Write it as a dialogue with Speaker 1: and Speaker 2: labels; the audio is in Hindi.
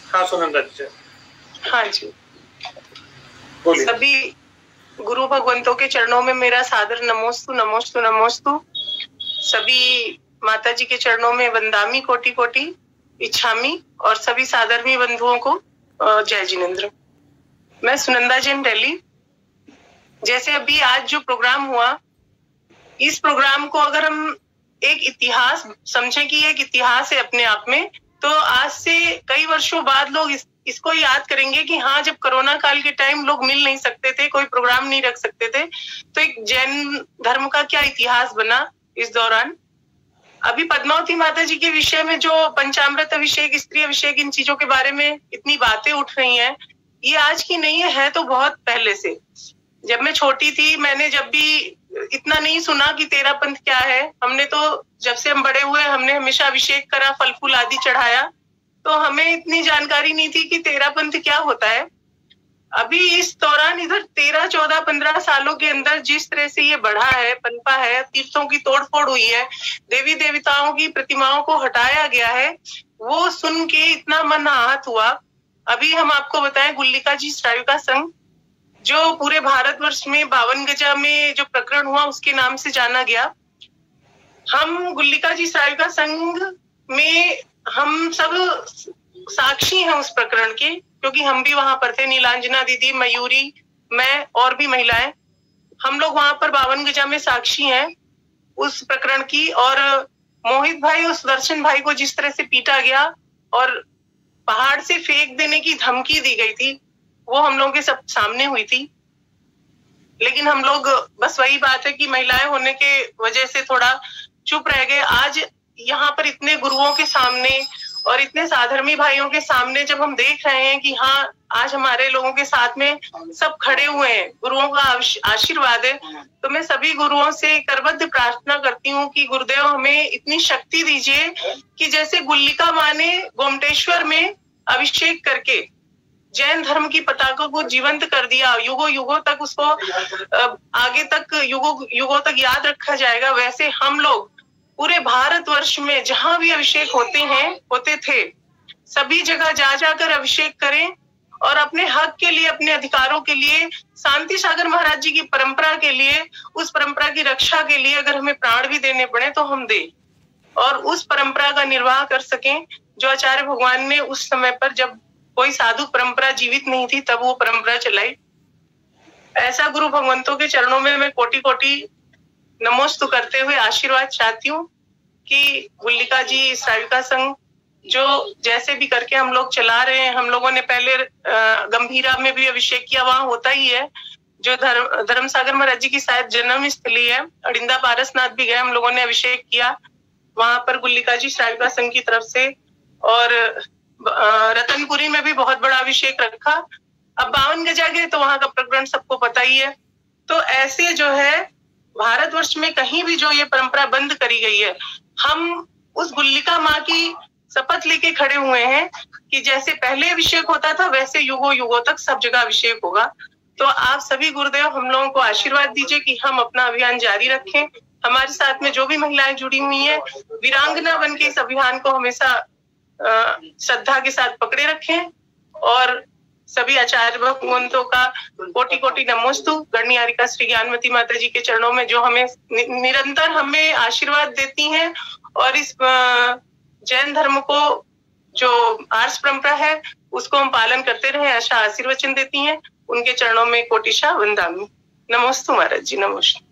Speaker 1: हाँ सुनंदा जी।
Speaker 2: हाँ जी, सभी गुरु भगवंतों के चरणों में मेरा सादर नमोस्तु नमोस्तु नमोस्तु। सभी माता जी के चरणों में वंदामी कोटि कोटि इच्छामी, और सभी सादरमी बंधुओं को जय जिनेंद्र। मैं सुनंदा जैन दिल्ली। जैसे अभी आज जो प्रोग्राम हुआ, इस प्रोग्राम को अगर हम एक इतिहास समझे कि एक इतिहास है अपने आप में, तो आज से कई वर्षों बाद लोग इसको याद करेंगे कि हाँ, जब कोरोना काल के टाइम लोग मिल नहीं सकते थे, कोई प्रोग्राम नहीं रख सकते थे, तो एक जैन धर्म का क्या इतिहास बना इस दौरान। अभी पद्मावती माता जी के विषय में जो पंचामृत अभिषेक, स्त्री अभिषेक, इन चीजों के बारे में इतनी बातें उठ रही हैं, ये आज की नहीं है तो बहुत पहले से। जब मैं छोटी थी, मैंने जब भी इतना नहीं सुना कि तेरा पंथ क्या है, हमने तो जब से हम बड़े हुए हमने हमेशा अभिषेक करा, फल फूल आदि चढ़ाया, तो हमें इतनी जानकारी नहीं थी कि तेरा पंथ क्या होता है। अभी इस दौरान इधर 13, 14, 15 सालों के अंदर जिस तरह से ये बढ़ा है, पनपा है, तीर्थों की तोड़फोड़ हुई है, देवी देवताओं की प्रतिमाओं को हटाया गया है, वो सुन के इतना मन आहत हुआ। अभी हम आपको बताएं, गुल्लिका जी श्राविका संघ जो पूरे भारतवर्ष में 52 गजा में जो प्रकरण हुआ उसके नाम से जाना गया। हम गुल्लिका जी श्राविका संघ में हम सब साक्षी हैं उस प्रकरण के, क्योंकि हम भी वहां पर थे। नीलांजना दीदी, मयूरी, मैं और भी महिलाएं, हम लोग वहां पर 52 गजा में साक्षी हैं उस प्रकरण की। और मोहित भाई और सुदर्शन भाई को जिस तरह से पीटा गया और पहाड़ से फेंक देने की धमकी दी गई थी, वो हम लोगों के सब सामने हुई थी। लेकिन हम लोग बस वही बात है कि महिलाएं होने के वजह से थोड़ा चुप रह गए। आज यहाँ पर इतने गुरुओं के सामने और इतने साधर्मी भाइयों के सामने जब हम देख रहे हैं कि हाँ, आज हमारे लोगों के साथ में सब खड़े हुए हैं, गुरुओं का आशीर्वाद है, तो मैं सभी गुरुओं से करबद्ध प्रार्थना करती हूँ कि गुरुदेव हमें इतनी शक्ति दीजिए कि जैसे गुल्लिका माँ ने गोमटेश्वर में अभिषेक करके जैन धर्म की पताका को जीवंत कर दिया, युगों युगों तक उसको आगे तक युगों युगों तक याद रखा जाएगा, वैसे हम लोग पूरे भारतवर्ष में जहां भी अभिषेक होते थे, सभी जगह जा जाकर अभिषेक करें और अपने हक के लिए, अपने अधिकारों के लिए, शांति सागर महाराज जी की परंपरा के लिए, उस परंपरा की रक्षा के लिए अगर हमें प्राण भी देने पड़े तो हम दें और उस परंपरा का निर्वाह कर सकें जो आचार्य भगवान ने उस समय पर, जब कोई साधु परंपरा जीवित नहीं थी, तब वो परंपरा चलाई। ऐसा गुरु भगवंतों के चरणों में मैं कोटि कोटि नमोस्तु करते हुए आशीर्वाद चाहती हूँ कि गुल्लिका जी श्राविका संघ जो जैसे भी करके हम लोग चला रहे हैं। हम लोगों ने पहले गंभीरा में भी अभिषेक किया, वहां होता ही है, जो धर्म सागर महाराज जी की शायद जन्म स्थली है। अड़िंदा पारसनाथ भी गए, हम लोगों ने अभिषेक किया वहां पर गुल्लिका जी श्राविका संघ की तरफ से। और रतनपुरी में भी बहुत बड़ा अभिषेक रखा। अब 52 गजा गए तो वहां का प्रकरण सबको पता ही है। तो ऐसे जो है भारतवर्ष में कहीं भी जो ये परंपरा बंद करी गई है, हम उस गुल्लिका माँ की शपथ लेके खड़े हुए हैं कि जैसे पहले अभिषेक होता था वैसे युगों युगों तक सब जगह अभिषेक होगा। तो आप सभी गुरुदेव हम लोगों को आशीर्वाद दीजिए कि हम अपना अभियान जारी रखें। हमारे साथ में जो भी महिलाएं जुड़ी हुई हैं, वीरांगना बन के इस अभियान को हमेशा श्रद्धा के साथ पकड़े रखें। और सभी आचार्य भगवंतों का कोटि कोटि नमोस्तु। गणनिहारिका श्री ज्ञानवती माता जी के चरणों में जो हमें निरंतर हमें आशीर्वाद देती हैं और इस जैन धर्म को जो आर्ष परंपरा है उसको हम पालन करते रहे, ऐसा आशीर्वचन देती हैं। उनके चरणों में कोटिशा वंदामि। नमोस्तु महाराज जी, नमोस्तु।